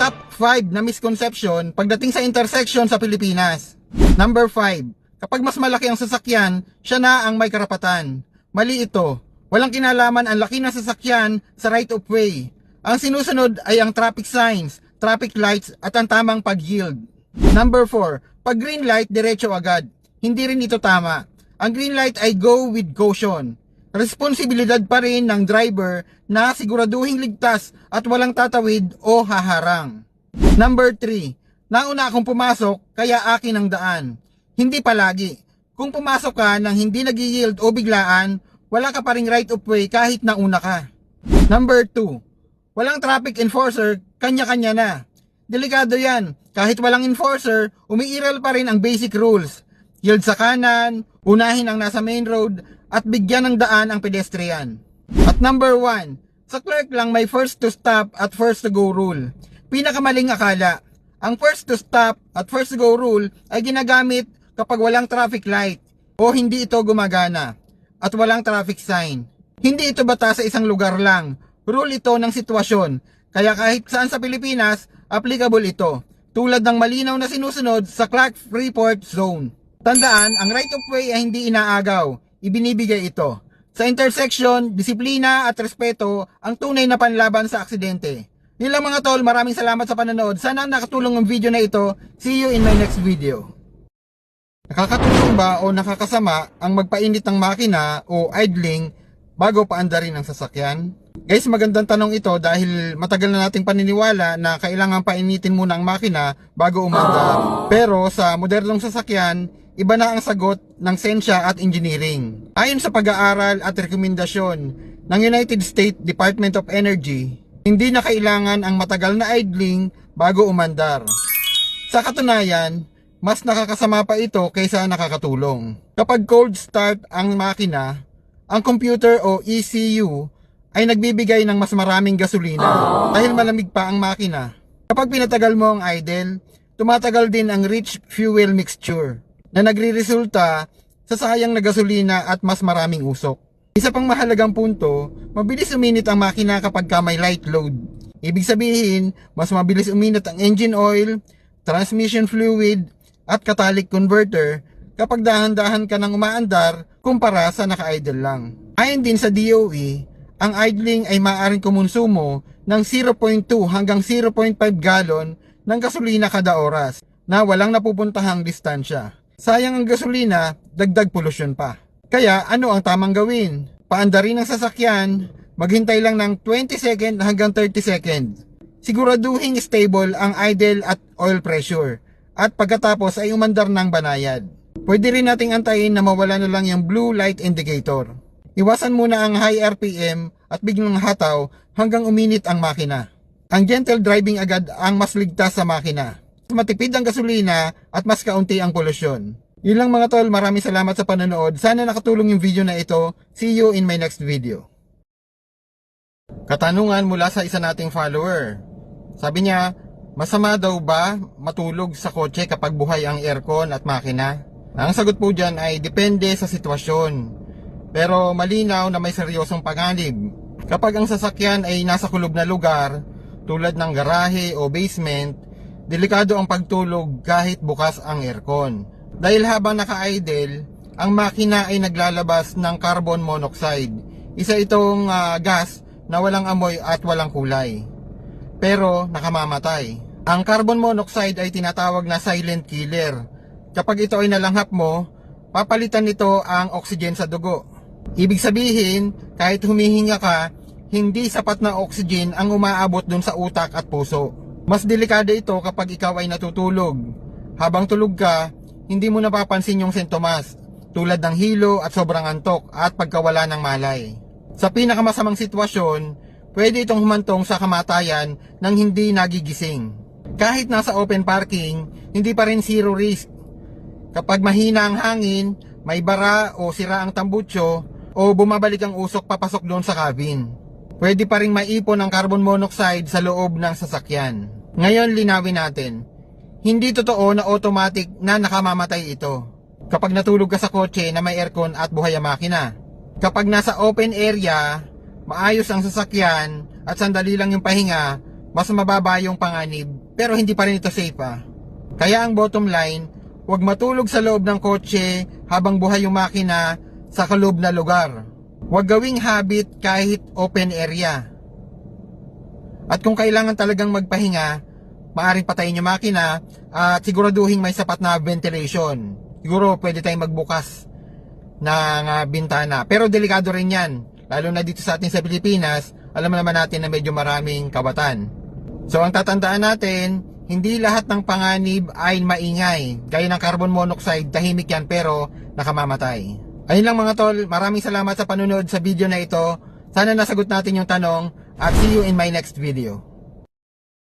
top 5 na misconception pagdating sa intersection sa Pilipinas. Number 5. Kapag mas malaki ang sasakyan, siya na ang may karapatan. Mali ito. Walang kinalaman ang laki ng sasakyan sa right of way. Ang sinusunod ay ang traffic signs, traffic lights at ang tamang pag-yield. Number 4. Pag green light, diretso agad. Hindi rin ito tama. Ang green light ay go with caution. Responsibilidad pa rin ng driver na siguraduhing ligtas at walang tatawid o haharang. Number 3. Nauna akong pumasok kaya akin ang daan. Hindi palagi. Kung pumasok ka nang hindi nag-yield o biglaan, wala ka pa ring right of way kahit nauna ka. Number 2. Walang traffic enforcer, kanya-kanya na. Delikado yan. Kahit walang enforcer, umiiral pa rin ang basic rules. Yield sa kanan, unahin ang nasa main road, at bigyan ng daan ang pedestrian. At number 1, sa clerk lang may first to stop at first to go rule. Pinakamaling akala. Ang first to stop at first to go rule ay ginagamit kapag walang traffic light o hindi ito gumagana at walang traffic sign. Hindi ito bata sa isang lugar lang. Rule ito ng sitwasyon. Kaya kahit saan sa Pilipinas, applicable ito. Tulad ng malinaw na sinusunod sa Clark Freeport Zone. Tandaan, ang right of way ay hindi inaagaw. Ibinibigay ito. Sa intersection, disiplina at respeto ang tunay na panlaban sa aksidente. Yun lang mga tol, maraming salamat sa panonood. Sana nakatulong ang video na ito. See you in my next video. Nakakatulong ba o nakakasama ang magpainit ng makina o idling bago paandarin ang sasakyan? Guys, magandang tanong ito dahil matagal na nating paniniwala na kailangan painitin muna ang makina bago umandar. Pero sa modernong sasakyan, iba na ang sagot ng sensya at engineering. Ayon sa pag-aaral at rekomendasyon ng United States Department of Energy, hindi na kailangan ang matagal na idling bago umandar. Sa katunayan, mas nakakasama pa ito kaysa nakakatulong. Kapag cold start ang makina, ang computer o ECU ay nagbibigay ng mas maraming gasolina dahil malamig pa ang makina. Kapag pinatagal mo ang idle, tumatagal din ang rich fuel mixture na nagre-resulta sa sayang na gasolina at mas maraming usok. Isa pang mahalagang punto, mabilis uminit ang makina kapag may light load. Ibig sabihin, mas mabilis uminit ang engine oil, transmission fluid, at catalytic converter kapag dahan-dahan ka nang umaandar kumpara sa naka-idle lang. Ayon din sa DOE, ang idling ay maaaring kumonsumo ng 0.2 hanggang 0.5 galon ng gasolina kada oras na walang napupuntahang distansya. Sayang ang gasolina, dagdag polusyon pa. Kaya ano ang tamang gawin? Paandarin ang sasakyan, maghintay lang ng 20 second hanggang 30 second. Siguraduhin stable ang idle at oil pressure. At pagkatapos ay umandar ng banayad. Pwede rin nating antayin na mawala na lang yung blue light indicator. Iwasan muna ang high RPM at biglang hataw hanggang uminit ang makina. Ang gentle driving agad ang mas ligtas sa makina. Matipid ang gasolina at mas kaunti ang polusyon. Yun lang mga tol, maraming salamat sa panonood. Sana nakatulong yung video na ito. See you in my next video. Katanungan mula sa isa nating follower. Sabi niya, masama daw ba matulog sa kotse kapag buhay ang aircon at makina? Ang sagot po dyan ay depende sa sitwasyon. Pero malinaw na may seryosong panganib. Kapag ang sasakyan ay nasa kulob na lugar, tulad ng garahe o basement, delikado ang pagtulog kahit bukas ang aircon. Dahil habang naka-idle, ang makina ay naglalabas ng carbon monoxide. Isa itong gas na walang amoy at walang kulay. Pero nakamamatay. Ang carbon monoxide ay tinatawag na silent killer. Kapag ito ay nalanghap mo, papalitan nito ang oxygen sa dugo. Ibig sabihin, kahit humihinga ka, hindi sapat na oxygen ang umaabot dun sa utak at puso. Mas delikado ito kapag ikaw ay natutulog. Habang tulog ka, hindi mo napapansin yung sintomas tulad ng hilo at sobrang antok at pagkawala ng malay. Sa pinakamasamang sitwasyon, pwede itong humantong sa kamatayan nang hindi nagigising. Kahit nasa open parking, hindi pa rin zero risk. Kapag mahina ang hangin, may bara o sira ang tambutso o bumabalik ang usok papasok doon sa cabin, pwede pa rin maipon ang carbon monoxide sa loob ng sasakyan. Ngayon linawin natin, hindi totoo na automatic na nakamamatay ito kapag natulog ka sa kotse na may aircon at buhay ang makina. Kapag nasa open area, maayos ang sasakyan at sandali lang yung pahinga, mas mababa yung panganib, pero hindi pa rin ito safe Kaya ang bottom line, huwag matulog sa loob ng kotse habang buhay yung makina sa kaloob na lugar. Huwag gawing habit kahit open area. At kung kailangan talagang magpahinga, maaaring patayin yung makina at siguraduhin may sapat na ventilation. Siguro pwede tayong magbukas ng bintana. Pero delikado rin yan. Lalo na dito sa atin sa Pilipinas, alam naman natin na medyo maraming kawatan. So ang tatandaan natin, hindi lahat ng panganib ay maingay. Gaya ng carbon monoxide, tahimik yan pero nakamamatay. Ayun lang mga tol, maraming salamat sa panunod sa video na ito. Sana nasagot natin yung tanong at see you in my next video.